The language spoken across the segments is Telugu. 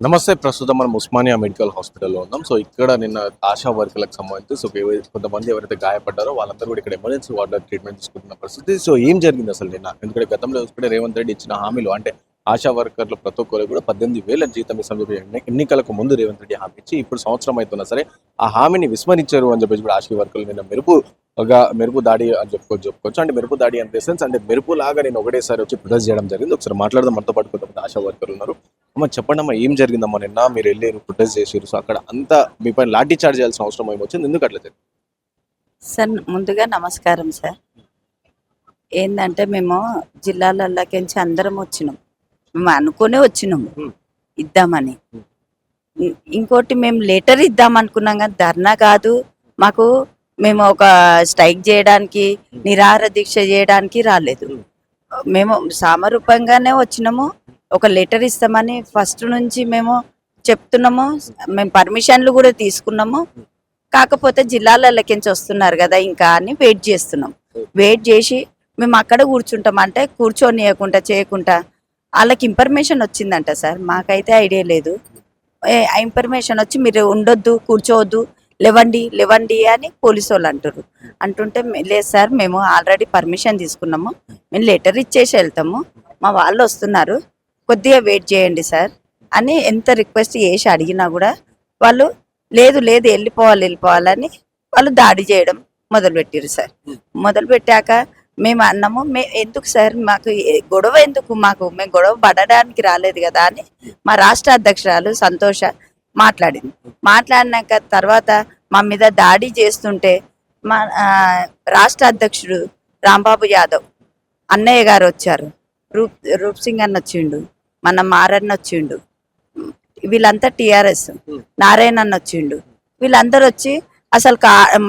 నమస్తే. ప్రస్తుతం మనం ఉస్మానియా మెడికల్ హాస్పిటల్లో ఉన్నాం. సో ఇక్కడ నిన్న ఆశా వర్కర్లకు సంబంధించి కొంతమంది ఎవరైతే గాయపడ్డారో వాళ్ళందరూ కూడా ఇక్కడ ఎమర్జెన్సీ వార్డులో ట్రీట్మెంట్ తీసుకుంటున్న పరిస్థితి. సో ఏం జరిగింది అసలు నిన్న? ఎందుకంటే గతంలో చూసుకుంటే రేవంత్ రెడ్డి ఇచ్చిన హామీలు అంటే ఆశా వర్కర్లు ప్రతి ఒక్కరు కూడా 18,000 జీతం ఇస్తామని చెప్పి ఎన్నికలకు ముందు రేవంత్ రెడ్డి హామీ ఇచ్చి ఇప్పుడు సంవత్సరం అవుతున్నా సరే ఆ హామీని విస్మరించారు అని చెప్పేసి కూడా ఆశా వర్కర్లు నిన్న మెరుపు దాడి అని చెప్పుకోవచ్చు. అంటే మెరుపు దాడి అంటే సెన్స్ అంటే మెరుపు లాగా నేను ఒకటేసారి వచ్చి ప్రొటెస్ట్ చేయడం జరిగింది. ఒకసారి మాట్లాడదాం. మనతో పాటు కొంతమంది ఆశా వర్కర్లు ఉన్నారు. అమ్మ చెప్పండి అమ్మా, ఏం జరిగిందమ్మా నిన్న? మీరు వెళ్ళారు, ప్రొటెస్ట్ చేసారు. సో అక్కడ అంతా మీ పైన లాఠీ చార్జ్ చేయాల్సిన అవసరం ఏమొచ్చింది? ఎందుకు అట్లా జరిగింది? సార్ ముందుగా నమస్కారం సార్. ఏంటంటే మేము జిల్లాలలోకించి అందరం వచ్చినాం. మేము అనుకునే వచ్చినాము ఇద్దామని. ఇంకోటి మేము లెటర్ ఇద్దాం అనుకున్నాం కానీ ధర్నా కాదు మాకు. మేము ఒక స్ట్రైక్ చేయడానికి, నిరాహార దీక్ష చేయడానికి రాలేదు. మేము సామరూపంగానే వచ్చినాము. ఒక లెటర్ ఇస్తామని ఫస్ట్ నుంచి మేము చెప్తున్నాము. మేము పర్మిషన్లు కూడా తీసుకున్నాము. కాకపోతే జిల్లాలలోకించి వస్తున్నారు కదా ఇంకా అని వెయిట్ చేస్తున్నాం. వెయిట్ చేసి మేము అక్కడ కూర్చుంటాం అంటే కూర్చొనియకుండా చేయకుండా వాళ్ళకి ఇన్ఫర్మేషన్ వచ్చిందంట సార్. మాకైతే ఐడియా లేదు. ఆ ఇన్ఫర్మేషన్ వచ్చి మీరు ఉండొద్దు, కూర్చోవద్దు, లేవండి అని పోలీసు వాళ్ళు అంటుంటే లేదు సార్, మేము ఆల్రెడీ పర్మిషన్ తీసుకున్నాము, మేము లెటర్ ఇచ్చేసి వెళ్తాము, మా వాళ్ళు వస్తున్నారు, కొద్దిగా వెయిట్ చేయండి సార్ అని ఎంత రిక్వెస్ట్ చేసి అడిగినా కూడా వాళ్ళు లేదు వెళ్ళిపోవాలని వాళ్ళు దాడి చేయడం మొదలుపెట్టారు సార్. మొదలుపెట్టాక మేము అన్నాము, ఎందుకు సార్ మాకు గొడవ ఎందుకు, మేము గొడవ పడడానికి రాలేదు కదా అని మా రాష్ట్ర అధ్యక్షురాలు సంతోష మాట్లాడినాక తర్వాత మా మీద దాడి చేస్తుంటే మా రాష్ట్ర అధ్యక్షుడు రాంబాబు యాదవ్ అన్నయ్య గారు వచ్చారు, రూప్ సింగ్ అన్న వచ్చిండు, మన మారన్న వచ్చిండు, వీళ్ళంతా టిఆర్ఎస్, నారాయణ అన్న వచ్చిండు, వీళ్ళందరూ వచ్చి అసలు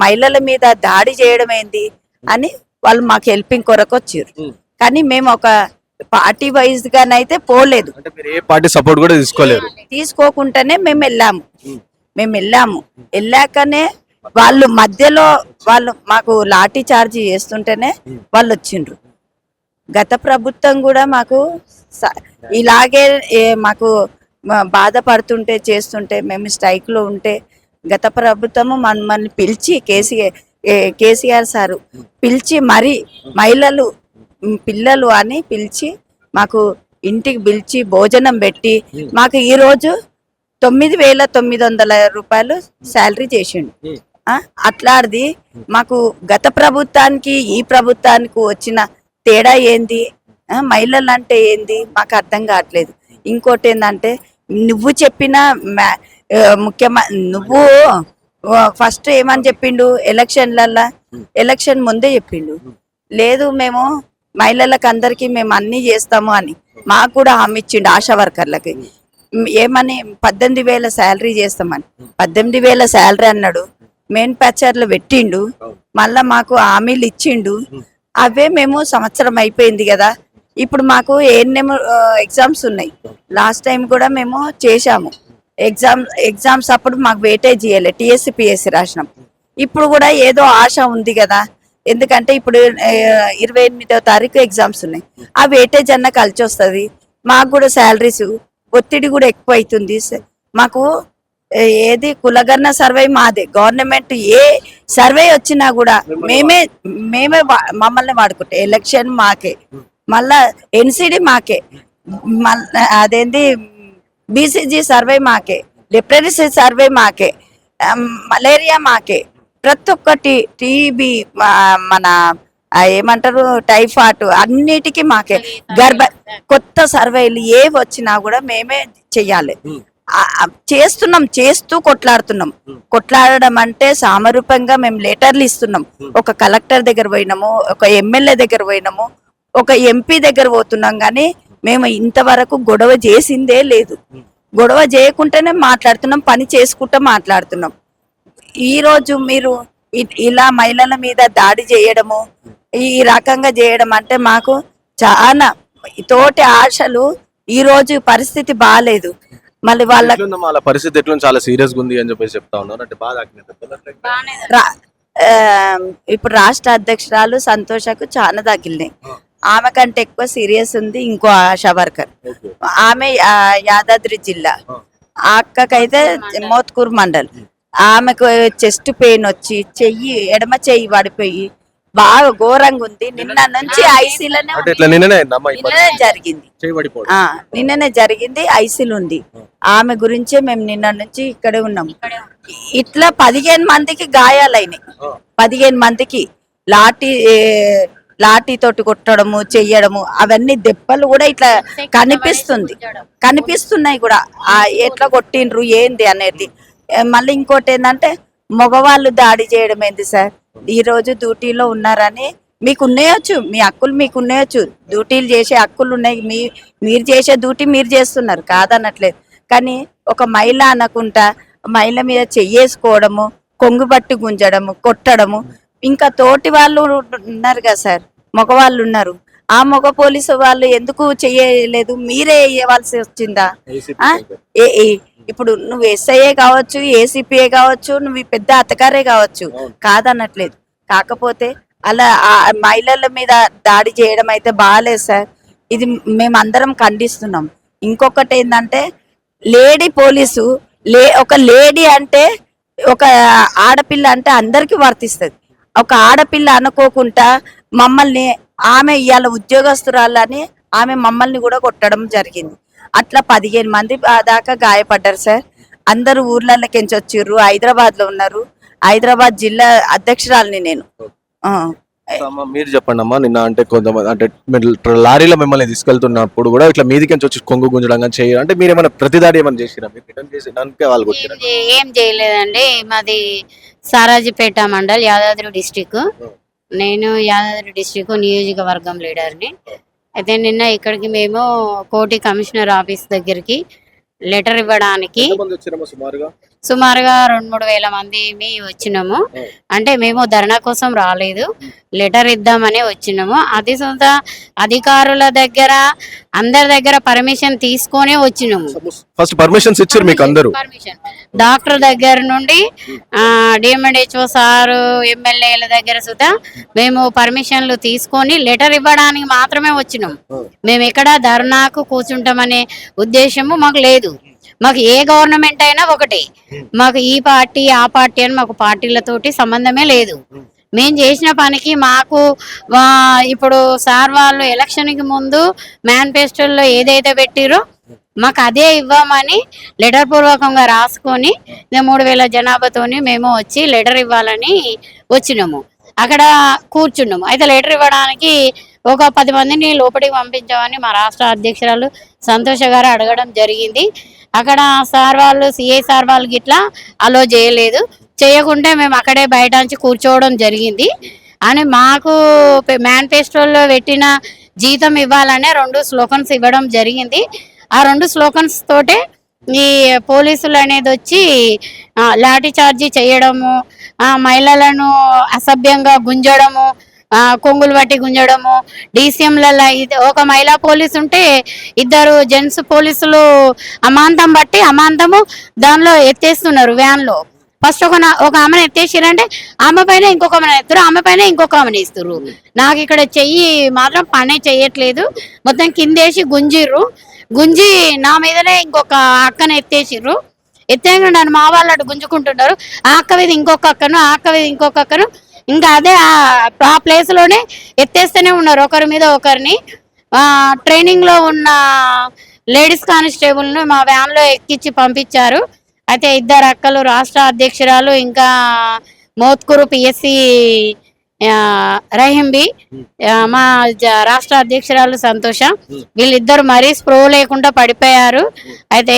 మహిళల మీద దాడి చేయడం ఏంది అని వాళ్ళు మాకు హెల్పింగ్ కొరకు వచ్చారు. కానీ మేము ఒక పార్టీ వైజ్ గానైతే పోలేదు. తీసుకోకుండానే మేము వెళ్ళాము. వెళ్ళాకనే వాళ్ళు మధ్యలో మాకు లాఠీ చార్జీ చేస్తుంటేనే వాళ్ళు వచ్చిండ్రు. గత ప్రభుత్వం కూడా మాకు ఇలాగే మాకు బాధపడుతుంటే చేస్తుంటే మేము స్ట్రైక్ లో ఉంటే గత ప్రభుత్వము మమ్మల్ని పిలిచి కేసీఆర్ సారు పిలిచి మరి మహిళలు పిల్లలు అని పిలిచి మాకు ఇంటికి పిలిచి భోజనం పెట్టి మాకు ఈరోజు 9,900 రూపాయలు శాలరీ చేసిండు. అట్లాంటిది మాకు గత ప్రభుత్వానికి ఈ ప్రభుత్వానికి వచ్చిన తేడా ఏంది, మహిళలు అంటే ఏంది మాకు అర్థం కావట్లేదు. ఇంకోటి ఏంటంటే నువ్వు చెప్పిన నువ్వు ఫస్ట్ ఏమని చెప్పిండు ఎలక్షన్ ముందే చెప్పిండు, లేదు మేము మహిళలకు అందరికి మేము అన్ని చేస్తాము అని మాకు కూడా హామీ ఇచ్చిండు. ఆశా వర్కర్లకి ఏమని 18,000 శాలరీ చేస్తామని 18,000 శాలరీ అన్నాడు, మెయిన్ ప్యాచర్లు పెట్టిండు, మళ్ళా మాకు హామీలు ఇచ్చిండు. అవే మేము సంవత్సరం అయిపోయింది కదా, ఇప్పుడు మాకు ఏఎన్ఎం ఎగ్జామ్స్ ఉన్నాయి. లాస్ట్ టైం కూడా మేము చేశాము ఎగ్జామ్స్ అప్పుడు మాకు వెయిటేజ్ ఇవ్వలే, టీఎస్సీ రాసినాం. ఇప్పుడు కూడా ఏదో ఆశ ఉంది కదా, ఎందుకంటే ఇప్పుడు 28వ తారీఖు ఎగ్జామ్స్ ఉన్నాయి, ఆ వెయిటేజ్ అన్న కలిసి వస్తుంది. మాకు కూడా శాలరీస్ ఒత్తిడి కూడా ఎక్కువ అవుతుంది. మాకు ఏది కులగణన సర్వే మాదే, గవర్నమెంట్ ఏ సర్వే వచ్చినా కూడా మేమే మమ్మల్ని వాడుకుంటే ఎలక్షన్ మాకే, మళ్ళా ఎన్సిడి మాకే, అదేంది బీసీజీ సర్వే మాకే, లిటరసీ సర్వే మాకే, మలేరియా మాకే, ప్రతి ఒక్కటి టీబీ మన ఏమంటారు టైఫాయిడ్ అన్నిటికీ మాకే, కొత్త సర్వేలు ఏ వచ్చినా కూడా మేమే చెయ్యాలి. చేస్తూ కొట్లాడడం అంటే సామరూపంగా మేము లెటర్లు ఇస్తున్నాం. ఒక కలెక్టర్ దగ్గర పోయినాము, ఒక ఎమ్మెల్యే దగ్గర పోయినాము, ఒక ఎంపీ దగ్గర పోతున్నాం, కానీ మేము ఇంతవరకు గొడవ చేసిందే లేదు. గొడవ చేయకుండానే మాట్లాడుతున్నాం, పని చేసుకుంటూ మాట్లాడుతున్నాం. ఈ రోజు మీరు ఇలా మహిళల మీద దాడి చేయడము, ఈ రకంగా చేయడం అంటే మాకు చాలా తోటి ఆశలు ఈ రోజు పరిస్థితి బాగాలేదు. మళ్ళీ వాళ్ళ పరిస్థితి ఎట్లా చాలా సీరియస్ గా ఉంది అని చెప్పేసి చెప్తా ఉన్నారు. అంటే ఇప్పుడు రాష్ట్ర అధ్యక్షురాలు సంతోషకు చాలా తగిలినాయి. ఆమె కంటే ఎక్కువ సీరియస్ ఉంది ఇంకో ఆశా వర్కర్, ఆమె యాదాద్రి జిల్లా. ఆ అక్కకైతే మోత్కూర్ మండల్. ఆమెకు చెస్ట్ పెయిన్ వచ్చి ఎడమ చెయ్యి పడిపోయి బాగా ఘోరంగా ఉంది. నిన్న నుంచి ఐసీలోనే అంటే ఇట్లా నిన్ననే అయిందమ్మా ఈ నిన్ననే జరిగింది. చేయబడిపోవడం. నిన్ననే జరిగింది. ఐసీలు ఉంది. ఆమె గురించే మేము నిన్న నుంచి ఇక్కడే ఉన్నాం. ఇట్లా 15 మందికి గాయాలైనాయి. 15 మందికి లాఠీ లాఠీ తోటి కొట్టడము చెయ్యడము అవన్నీ దెబ్బలు కూడా ఇట్లా కనిపిస్తున్నాయి కూడా. ఎట్లా కొట్టిండ్రు ఏంది అనేది. మళ్ళీ ఇంకోటి ఏంటంటే మగవాళ్ళు దాడి చేయడం ఏంది సార్? ఈ రోజు డ్యూటీలో ఉన్నారని మీకు ఉన్నాయొచ్చు, మీ హక్కులు మీకు ఉన్నాయొచ్చు, డ్యూటీలు చేసే హక్కులు ఉన్నాయి, మీరు చేసే డ్యూటీ మీరు చేస్తున్నారు కాదనట్లేదు. కానీ ఒక మహిళ అనకుండా మహిళ మీద చెయ్యేసుకోవడము, కొంగు పట్టి గుంజడము, కొట్టడము, ఇంకా తోటి వాళ్ళు ఉన్నారు కదా సార్, మగవాళ్ళు ఉన్నారు. ఆ మగ పోలీసు వాళ్ళు ఎందుకు చెయ్యలేదు? మీరే వేయవలసి వచ్చిందా? ఇప్పుడు నువ్వు ఎస్ఐఏ కావచ్చు, ఏసీపీఏ కావచ్చు, నువ్వు ఈ పెద్ద అధికారే కావచ్చు, కాదనట్లేదు. కాకపోతే అలా ఆ మహిళల మీద దాడి చేయడం అయితే బాగాలేదు సార్. ఇది మేమందరం ఖండిస్తున్నాం. ఇంకొకటి ఏంటంటే లేడీ పోలీసు ఒక లేడీ అంటే ఒక ఆడపిల్ల అంటే అందరికీ వర్తిస్తుంది. ఒక ఆడపిల్ల అనుకోకుండా మమ్మల్ని ఆమె ఇవాళ ఉద్యోగస్తురాలని ఆమె మమ్మల్ని కూడా కొట్టడం జరిగింది. అట్లా 15 మంది దాకా గాయపడ్డారు సార్. అందరూ ఊర్లలోకించి వచ్చిర్రు, హైదరాబాద్ లో ఉన్నారు. హైదరాబాద్ జిల్లా అధ్యక్షురాలని నేను. మీరు చెప్పండి అమ్మా, నిన్న అంటే కొంతమంది అంటే లారీలో మిమ్మల్ని తీసుకెళ్తున్నప్పుడు కూడా ఇట్లా మీదికించి వచ్చి కొంగు గుంజడం కానీ చేయడం అంటే మీరు ఏమైనా ప్రతిదాడి ఏమైనా చేసిరా? మీరు రిటర్న్ చేసేదానికే వాళ్ళు కొట్టిరా? ఏం చేయలేదండి. మాది సారాజీపేట మండల్, యాదాద్రి డిస్టిక్. నేను యాదాద్రి డిస్టిక్ నియోజకవర్గం లీడర్ని. అయితే నిన్న ఇక్కడికి మేము కోటి కమిషనర్ ఆఫీస్ దగ్గరికి లెటర్ ఇవ్వడానికి సుమారుగా 2-3 వేల మంది వచ్చినాము. అంటే మేము ధర్నా కోసం రాలేదు, లెటర్ ఇద్దామని వచ్చినాము. అది సొంత అధికారుల దగ్గర అందరి దగ్గర పర్మిషన్ తీసుకొని వచ్చినాము. ఫస్ట్ పర్మిషన్స్ ఇచ్చారు మీకు అందరూ? పర్మిషన్ డాక్టర్ దగ్గర నుండి డిఎంఎన్హెచ్ఓ సారు, ఎమ్మెల్యేల దగ్గర సుతా మేము పర్మిషన్లు తీసుకొని లెటర్ ఇవ్వడానికి మాత్రమే వచ్చినాం. మేము ఎక్కడ ధర్నాకు కూర్చుంటామనే ఉద్దేశము మాకు లేదు. మాకు ఏ గవర్నమెంట్ అయినా ఒకటి, మాకు ఈ పార్టీ ఆ పార్టీ అని మాకు పార్టీలతోటి సంబంధమే లేదు. మేము చేసిన పనికి మాకు ఇప్పుడు సార్ వాళ్ళు ఎలక్షన్కి ముందు మేనిఫెస్టోలో ఏదైతే పెట్టిరో మాకు అదే ఇవ్వమని లెటర్ పూర్వకంగా రాసుకొని 3,000 జనాభాతోని మేము వచ్చి లెటర్ ఇవ్వాలని వచ్చినాము. అక్కడ కూర్చున్నాము. అయితే లెటర్ ఇవ్వడానికి ఒక 10 మందిని లోపలికి పంపించామని మా రాష్ట్ర అధ్యక్షురాలు సంతోష గారు అడగడం జరిగింది. అక్కడ సార్ వాళ్ళు, సిఐ సార్ వాళ్ళకి ఇట్లా అలో చేయలేదు. చేయకుంటే మేము అక్కడే బయట నుంచి కూర్చోవడం జరిగింది. అని మాకు మేనిఫెస్టోలో పెట్టిన జీతం ఇవ్వాలనే 2 స్లోగన్స్ ఇవ్వడం జరిగింది. ఆ 2 స్లోగన్స్ తోటే ఈ పోలీసులు అనేది వచ్చి లాఠీ చార్జీ చేయడము, మహిళలను అసభ్యంగా గుంజడము, కొంగులు బట్టి గుంజడము, డీసీఎంలలో ఒక మహిళా పోలీసు ఉంటే 2 జెంట్స్ పోలీసులు అమాంతం బట్టి అమాంతము దానిలో ఎత్తేస్తున్నారు వ్యాన్లో. ఫస్ట్ ఒక ఆమెను ఎత్తేసిరంటే ఆమె పైన ఇంకొక ఆమెను ఎత్తారు, ఆమె పైన ఇంకొక ఆమెను ఇస్తారు. నాకు ఇక్కడ చెయ్యి మాత్రం పనే చెయ్యట్లేదు, మొత్తం కిందేసి గుంజి నా మీదనే ఇంకొక అక్కను ఎత్తేసిర్రు. ఎత్తేగా నన్ను మా వాళ్ళు అటు గుంజుకుంటున్నారు. ఆ అక్క మీద ఇంకొక అక్కను, ఆ అక్క మీద ఇంకొక అక్కను, ఇంకా అదే ఆ ప్లేస్ లోనే ఎత్తేస్తూనే ఉన్నారు ఒకరి మీద ఒకరిని. ట్రైనింగ్ లో ఉన్న లేడీస్ కానిస్టేబుల్ ను మా వ్యాన్ లో ఎక్కించి పంపించారు. అయితే 2 అక్కలు, రాష్ట్ర అధ్యక్షురాలు, ఇంకా మోత్కూరు పిఎస్సి రహీంబి, మా రాష్ట్ర అధ్యక్షురాలు సంతోష, వీళ్ళిద్దరు మరీ స్ప్రో లేకుండా పడిపోయారు. అయితే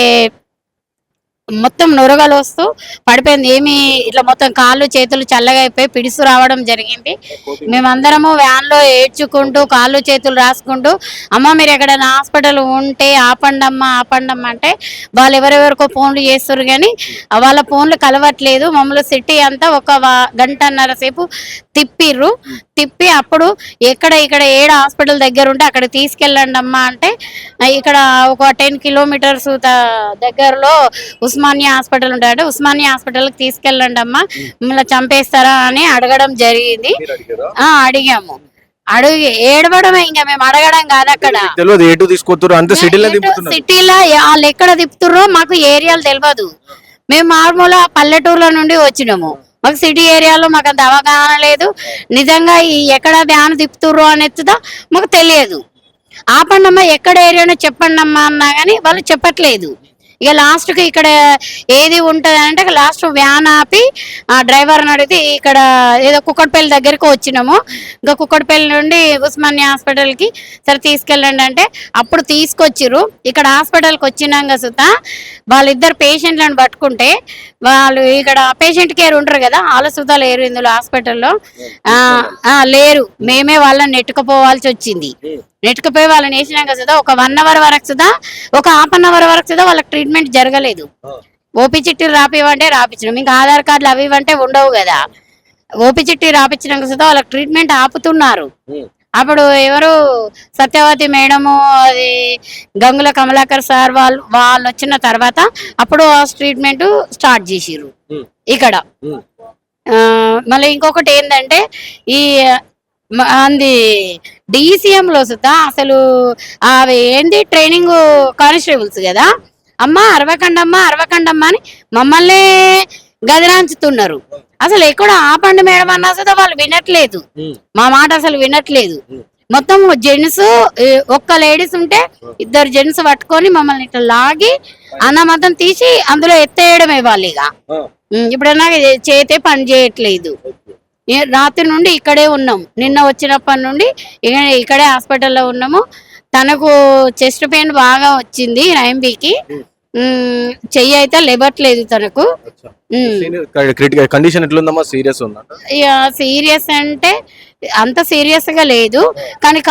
మొత్తం నొరగలు వస్తూ పడిపోయింది. ఏమి ఇట్లా మొత్తం కాళ్ళు చేతులు చల్లగా అయిపోయి పిడుసు రావడం జరిగింది. మేమందరము వ్యాన్ లో ఏడ్చుకుంటూ కాళ్ళు చేతులు రాసుకుంటూ, అమ్మ మీరు ఎక్కడైనా హాస్పిటల్ ఉంటే ఆపండమ్మా అంటే వాళ్ళు ఎవరెవరికో ఫోన్లు చేస్తారు కానీ వాళ్ళ ఫోన్లు కలవట్లేదు. మమ్మల్ని సిటీ అంతా 1 గంటన్నర సేపు తిప్పి అప్పుడు ఇక్కడ ఏడ హాస్పిటల్ దగ్గర ఉంటే అక్కడ తీసుకెళ్ళండి అమ్మా అంటే, ఇక్కడ ఒక 10 కిలోమీటర్స్ దగ్గరలో ఉస్మానియా హాస్పిటల్ ఉంటాయంటే ఉస్మానియా హాస్పిటల్కి తీసుకెళ్ళండి అమ్మా, మిమ్మల్ని చంపేస్తారా అని అడగడం జరిగింది. అడిగాము. అడుగు ఏడవడమే, ఇంకా మేము అడగడం కాదు అక్కడ. తెలియదు ఎటు తీసుకొస్తారు, అంత సిటీలో దింపుతున్నారు. సిటీలో వాళ్ళు ఎక్కడ తిప్పుతుర్రో మాకు ఏరియాలు తెలియదు. మేము మామూలు పల్లెటూరులో నుండి వచ్చినాము, మాకు సిటీ ఏరియాలో మాకు అంత అవగాహన లేదు. నిజంగా ఈ ఎక్కడ వ్యాన్ తిప్పుతుర్రో అనేది మాకు తెలియదు. ఆపండమ్మా ఎక్కడ ఏరియానో చెప్పండి అమ్మా అన్నా కానీ వాళ్ళు చెప్పట్లేదు. ఇక లాస్ట్కి ఇక్కడ ఏది ఉంటుంది అంటే లాస్ట్ వ్యాన్ ఆపి ఆ డ్రైవర్ని అడిగితే ఇక్కడ ఏదో కుక్కడపల్లి దగ్గరికి వచ్చినాము, ఇంకా కుక్కడపల్లి నుండి ఉస్మానియా హాస్పిటల్కి సరే తీసుకెళ్ళండి అంటే అప్పుడు తీసుకొచ్చిర్రు. ఇక్కడ హాస్పిటల్కి వచ్చినాక సుతా వాళ్ళిద్దరు పేషెంట్లను పట్టుకుంటే వాళ్ళు ఇక్కడ పేషెంట్ కేర్ ఉంటారు కదా, వాళ్ళ సుతా లేరు ఇందులో హాస్పిటల్లో లేరు. మేమే వాళ్ళని నెట్టుకుపోవాల్సి వచ్చింది. నెట్టుకుపోయి వాళ్ళని వేసినాక సుదా ఒక 1 అవర్ వరకు సుదా, ఒక ½ అవర్ వరకు సుదా వాళ్ళకి ట్రీట్మెంట్ జరగలేదు. ఓపీ చిట్టి రాపివ్వంటే రాపించడం, ఇంకా ఆధార్ కార్డులు అవి ఇవంటే ఉండవు కదా. ఓపీ చిట్టి రాపించినాక సుదా వాళ్ళకి ట్రీట్మెంట్ ఆపుతున్నారు. అప్పుడు ఎవరు సత్యవతి మేడము, అది గంగుల కమలాకర్ సార్ వాళ్ళు వచ్చిన తర్వాత అప్పుడు ట్రీట్మెంట్ స్టార్ట్ చేసిర్రు ఇక్కడ. మళ్ళీ ఇంకొకటి ఏంటంటే ఈ అంది DCM లో సుతా అసలు అవి ఏంది ట్రైనింగ్ కానిస్టేబుల్స్ కదా, అమ్మ అరవకండమ్మా అరవకండమ్మా అని మమ్మల్ని గదిరాంచుతున్నారు. అసలు ఎక్కడ ఆపండి మేడం అన్నా సుతా వాళ్ళు వినట్లేదు, మా మాట అసలు వినట్లేదు. మొత్తం జెంట్స్ ఒక్క లేడీస్ ఉంటే 2 జెంట్స్ పట్టుకొని మమ్మల్ని ఇట్లా లాగి అన్నమంతం తీసి అందులో ఎత్తేయడమే వాళ్ళు. ఇక ఇప్పుడన్నా చేతే పని చేయట్లేదు. రాత్రి నుండి ఇక్కడే ఉన్నాం, నిన్న వచ్చినప్పటి నుండి ఇక్కడే హాస్పిటల్లో ఉన్నాము. తనకు చెస్ట్ పెయిన్ బాగా వచ్చింది, రైంబీకి చెయ్యి అయితే లేవట్లేదు తనకు. కండిషన్ ఎట్లుందమ్మా, సీరియస్ ఉందా? సీరియస్ అంటే అంత సీరియస్ గా లేదు, కానీ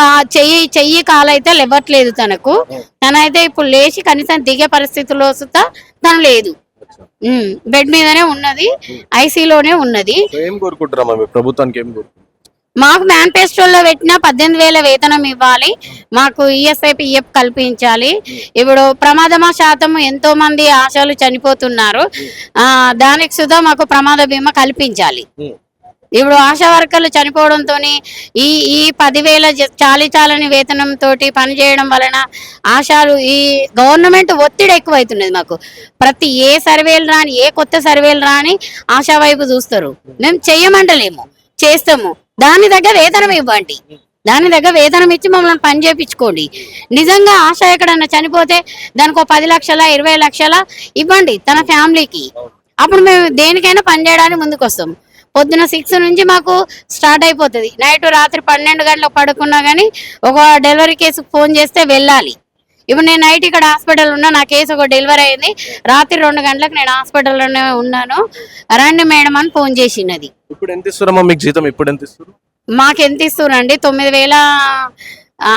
చెయ్యి కాలైతే లేవట్లేదు తనకు. తనైతే ఇప్పుడు లేచి కనీసం దిగే పరిస్థితిలో సుతా తను లేదు, బెడ్ మీదనే ఉన్నది, ఐసీలోనే ఉన్నది. ఏం కోరుకుంటారమ్మా ప్రభుత్వానికి? ఏం కోరుకుంటారు? మాకు మేనిఫెస్టోలో పెట్టిన 18,000 వేతనం ఇవ్వాలి, మాకు ESI PF కల్పించాలి. ఇప్పుడు ప్రమాదమా శాతం ఎంతో మంది ఆశలు చనిపోతున్నారు, దానికి సుధా మాకు ప్రమాద బీమా కల్పించాలి. ఇప్పుడు ఆశా వర్కర్లు చనిపోవడంతో ఈ 10,000 చాలని వేతనం తోటి పనిచేయడం వలన ఆశాలు ఈ గవర్నమెంట్ ఒత్తిడి ఎక్కువైతున్నది. మాకు ప్రతి ఏ సర్వేలు రాని, ఏ కొత్త సర్వేలు రాని ఆశా వైపు చూస్తారు. మేము చెయ్యమంటలేము, చేస్తాము. దాని దగ్గర వేతనం ఇవ్వండి, దాని దగ్గర వేతనం ఇచ్చి మమ్మల్ని పని చేయించుకోండి. నిజంగా ఆశ ఎక్కడన్నా చనిపోతే దానికి 10 లక్షల 20 లక్షల ఇవ్వండి తన ఫ్యామిలీకి. అప్పుడు మేము దేనికైనా పని చేయడానికి ముందుకు వస్తాం. పొద్దున 6 నుంచి మాకు స్టార్ట్ అయిపోతుంది, నైట్ రాత్రి 12 గంటలకు పడుకున్నా కానీ ఒక డెలివరీ కేసుకు ఫోన్ చేస్తే వెళ్ళాలి. ఇప్పుడు నేను నైట్ ఇక్కడ హాస్పిటల్ ఉన్నా, నా కేసు ఒక డెలివరీ అయింది, రాత్రి 2 గంటలకు నేను హాస్పిటల్లోనే ఉన్నాను, రండి మేడం అని ఫోన్ చేసినది. ఇప్పుడు ఎంత ఇస్తారమ్మా మీకు జీతం? ఇప్పుడు ఎంత ఇస్తారు? మాకు ఎంత ఇస్తున్నారండి? 9,000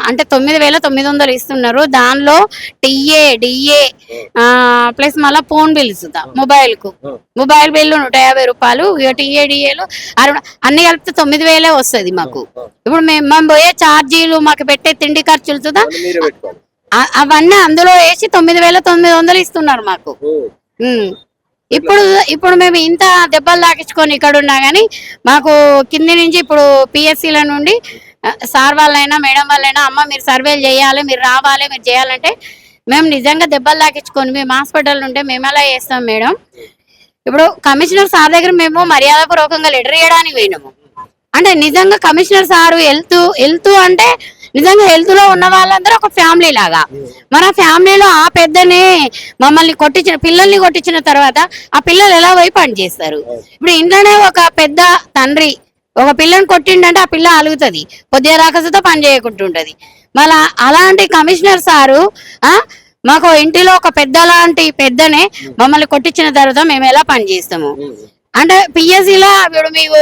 అంటే 9,900 ఇస్తున్నారు. దానిలో TA DA ప్లస్ మళ్ళీ ఫోన్ బిల్స్, మొబైల్ బిల్లు 150 రూపాయలు, ఇక TA DAలు అన్ని కలిపితే 9,000 వస్తుంది మాకు. ఇప్పుడు మేము పోయే ఛార్జీలు, మాకు పెట్టే తిండి ఖర్చులు సుదా అవన్నీ అందులో వేసి 9,900 ఇస్తున్నారు మాకు. ఇప్పుడు మేము ఇంత దెబ్బలు తాకించుకొని ఇక్కడ ఉన్నా కానీ మాకు కింది నుంచి ఇప్పుడు PSCల నుండి సార్ వాళ్ళైనా మేడం వాళ్ళైనా, అమ్మ మీరు సర్వేలు చేయాలి, మీరు రావాలి, మీరు చేయాలంటే మేము నిజంగా దెబ్బలు తాకించుకొని మేము హాస్పిటల్ ఉంటే మేము ఎలా చేస్తాం మేడం? ఇప్పుడు కమిషనర్ సార్ దగ్గర మేము మర్యాదపూర్వకంగా లెటర్ ఇవ్వడానికి పోయినాము. అంటే నిజంగా కమిషనర్ సారు వెళ్తూ అంటే నిజంగా హెల్త్ లో ఉన్న వాళ్ళందరూ ఒక ఫ్యామిలీ లాగా. మన ఫ్యామిలీలో ఆ పెద్దనే మమ్మల్ని పిల్లల్ని కొట్టించిన తర్వాత ఆ పిల్లలు ఎలా పోయి పని చేస్తారు? ఇప్పుడు ఇంట్లోనే ఒక పెద్ద తండ్రి ఒక పిల్లని కొట్టిండంటే ఆ పిల్ల అలుగుతుంది, కొద్దిగా రాకసుతో పని చేయకుంటుంటది. మళ్ళా అలాంటి కమిషనర్ సారు మాకు ఇంటిలో ఒక పెద్ద లాంటి పెద్దనే మమ్మల్ని కొట్టించిన తర్వాత మేము ఎలా పని చేస్తాము? అంటే PSCలో ఇప్పుడు మీకు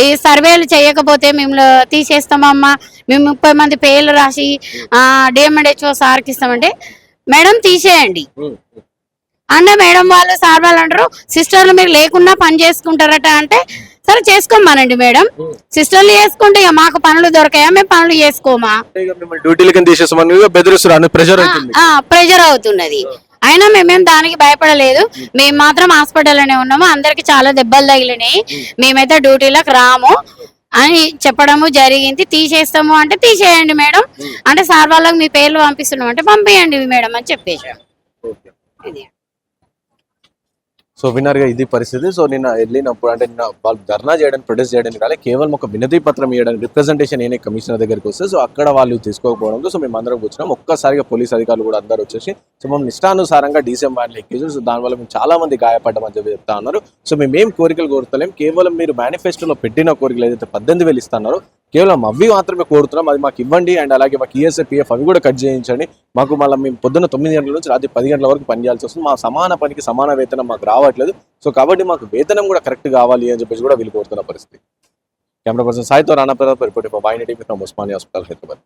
ఈ సర్వేలు చేయకపోతే మేము తీసేస్తామమ్మా, మేము 30 మంది పేర్లు రాసి DMHO సార్కి ఇస్తామంటే మేడం తీసేయండి అంటే మేడం వాళ్ళు సార్ వాళ్ళు అంటారు సిస్టర్లు మీరు లేకున్నా పని చేసుకుంటారట. అంటే సరే చేసుకోమనండి మేడం, సిస్టర్లు చేసుకుంటే ఇక మాకు పనులు దొరకాయా, మేము పనులు చేసుకోమా? ప్రెజర్ అవుతున్నది. అయినా మేమేం దానికి భయపడలేదు, మేము మాత్రం హాస్పిటల్లోనే ఉన్నాము. అందరికి చాలా దెబ్బలు తగిలినాయి, మేమైతే డ్యూటీలకు రాము. అని చెప్పడము జరిగింది. తీసేస్తాము అంటే తీసేయండి మేడం, అంటే సార్ వాళ్ళకి మీ పేర్లు పంపిస్తున్నాం అంటే పంపించండి మేడం అని చెప్పేసాం. ఇది. సో విన్నర్గా ఇది పరిస్థితి. సో నిన్న వెళ్ళినప్పుడు అంటే నిన్న వాళ్ళు ధర్నా చేయడానికి ప్రొటెస్ట్ చేయడానికి రాలే, కేవలం ఒక వినతి పత్రం ఇవ్వడానికి రిప్రజెంటేషన్ ఏనే కమిషనర్ దగ్గరికి వస్తే సో అక్కడ వాళ్ళు తీసుకోకపోవడంతో సో మేము అందరం కూర్చున్నాం. ఒక్కసారిగా పోలీస్ అధికారులు కూడా అందరూ వచ్చేసి సో మేము ఇష్టానుసారంగా డీసీఎం వ్యాన్లు ఎక్కేసి సో దానివల్ల మేము చాలా మంది గాయపడ్డామని చెప్పి చెప్తా ఉన్నారు. సో మేము ఏం కోరికలు కోరుతలేం, కేవలం మీరు మేనిఫెస్టోలో పెట్టిన కోరికలు ఏదైతే 18,000 ఇస్తున్నారో కేవలం అవి మాత్రమే కోరుతున్నాం, అది మాకు ఇవ్వండి. అండ్ అలాగే మాకు ఈఎస్ఐ పిఎఫ్ అవి కూడా కట్ చేయించండి. మాకు మళ్ళీ మేము పొద్దున్న 9 గంటల నుంచి రాత్రి 10 గంటల వరకు పని చేయాల్సి వస్తుంది. మా సమాన పనికి సమాన వేతనం మాకు రావట్లేదు. సో కాబట్టి మాకు వేతనం కూడా కరెక్ట్ కావాలి అని చెప్పేసి కూడా వీళ్ళు కోరుతున్న పరిస్థితి. కెమెరా పర్సన్ సాయితో రాణాపేర report for YNTV from Osmania hospital, Hyderabad.